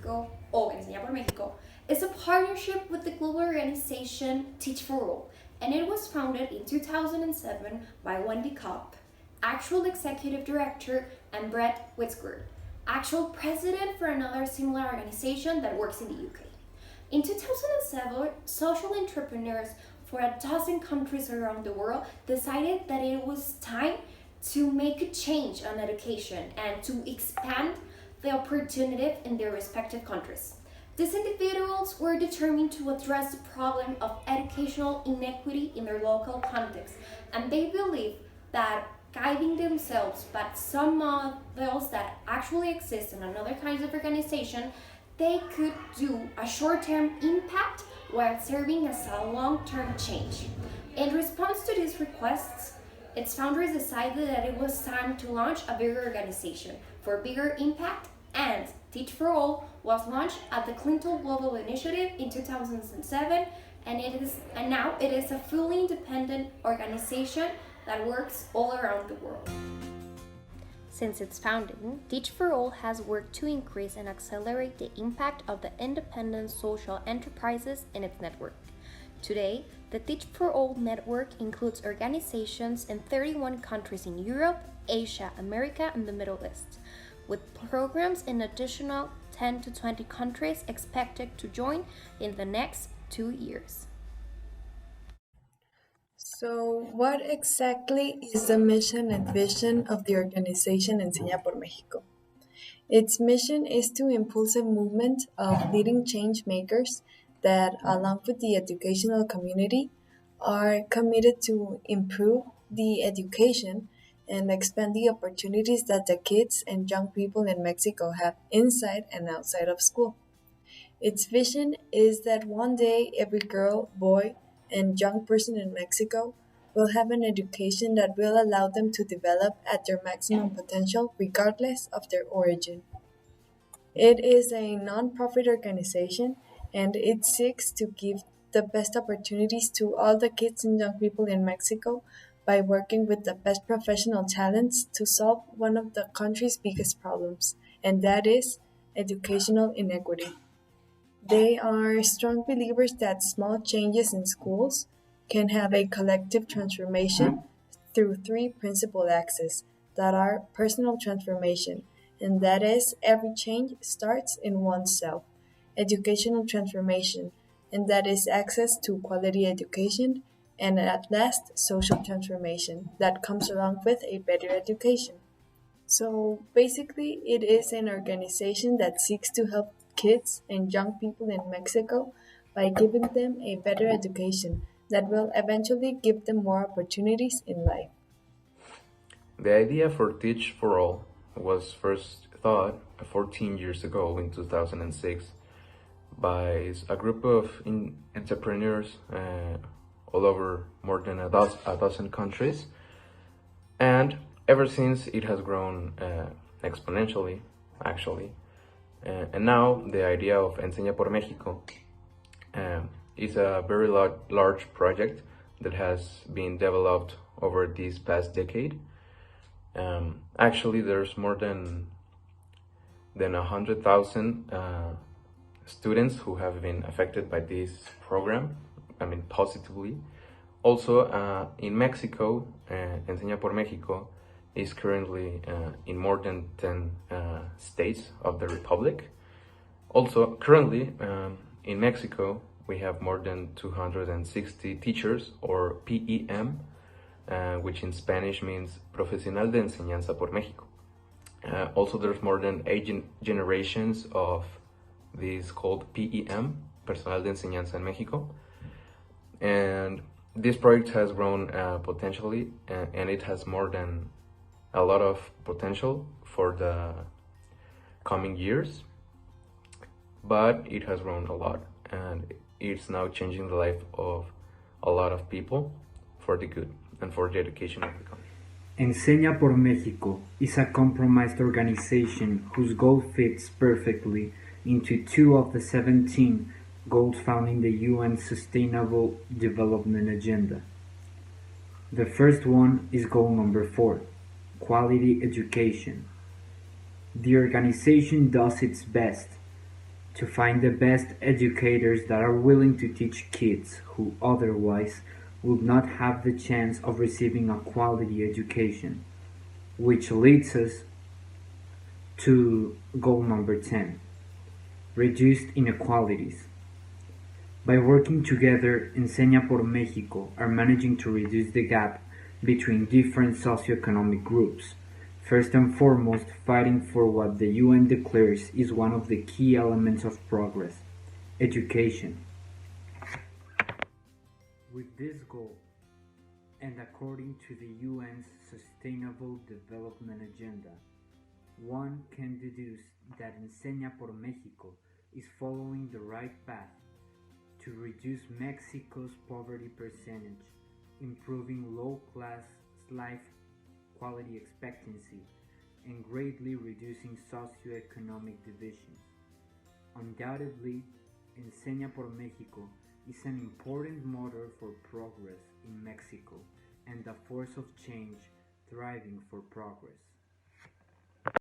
Mexico, or Enseña por Mexico, is a partnership with the global organization Teach for All, and it was founded in 2007 by Wendy Kopp, actual executive director, and Brett Whitsker, actual president for another similar organization that works in the UK. In 2007, social entrepreneurs for a dozen countries around the world decided that it was time to make a change on education and to expand the opportunity in their respective countries. These individuals were determined to address the problem of educational inequity in their local context, and they believe that guiding themselves by some models that actually exist in another kinds of organization, they could do a short-term impact while serving as a long-term change. In response to these requests, its founders decided that it was time to launch a bigger organization for bigger impact, and Teach for All was launched at the Clinton Global Initiative in 2007, and now it is a fully independent organization that works all around the world. Since its founding, Teach for All has worked to increase and accelerate the impact of the independent social enterprises in its network. Today, the Teach for All network includes organizations in 31 countries in Europe, Asia, America, and the Middle East, with programs in additional 10 to 20 countries expected to join in the next 2 years. So, what exactly is the mission and vision of the organization Enseña por México? Its mission is to impulse a movement of leading change makers that, along with the educational community, are committed to improve the education and expand the opportunities that the kids and young people in Mexico have inside and outside of school. Its vision is that one day every girl, boy, and young person in Mexico will have an education that will allow them to develop at their maximum potential regardless of their origin. It is a non-profit organization and it seeks to give the best opportunities to all the kids and young people in Mexico by working with the best professional talents to solve one of the country's biggest problems, and that is educational inequity. They are strong believers that small changes in schools can have a collective transformation through three principal axes that are personal transformation, and that is every change starts in oneself, educational transformation, and that is access to quality education, and at last, social transformation that comes along with a better education. So basically, it is an organization that seeks to help kids and young people in Mexico by giving them a better education that will eventually give them more opportunities in life. The idea for Teach for All was first thought 14 years ago in 2006 by a group of entrepreneurs all over more than a dozen countries, and ever since it has grown exponentially, actually. And now the idea of Enseña por México is a very large project that has been developed over this past decade. Actually, there's more than 100,000 students who have been affected by this program, positively. Also, in Mexico, Enseña por México is currently in more than 10 states of the Republic. Also, currently, in Mexico, we have more than 260 teachers, or PEM, which in Spanish means Profesional de Enseñanza por México. Also, there's more than 8 generations of this called PEM, Personal de Enseñanza en México. And this project has grown potentially, and it has more than a lot of potential for the coming years, but it has grown a lot, and it's now changing the life of a lot of people for the good and for the education of the country. Enseña por México is a compromised organization whose goal fits perfectly into two of the 17 goals found in the UN Sustainable Development Agenda. The first one is goal number 4, quality education. The organization does its best to find the best educators that are willing to teach kids who otherwise would not have the chance of receiving a quality education, which leads us to goal number 10, reduced inequalities. By working together, Enseña por Mexico are managing to reduce the gap between different socioeconomic groups. First and foremost, fighting for what the UN declares is one of the key elements of progress: education. With this goal, and according to the UN's Sustainable Development Agenda, one can deduce that Enseña por Mexico is following the right path to reduce Mexico's poverty percentage, improving low-class life quality expectancy, and greatly reducing socioeconomic divisions. Undoubtedly, Enseña por Mexico is an important motor for progress in Mexico and a force of change thriving for progress.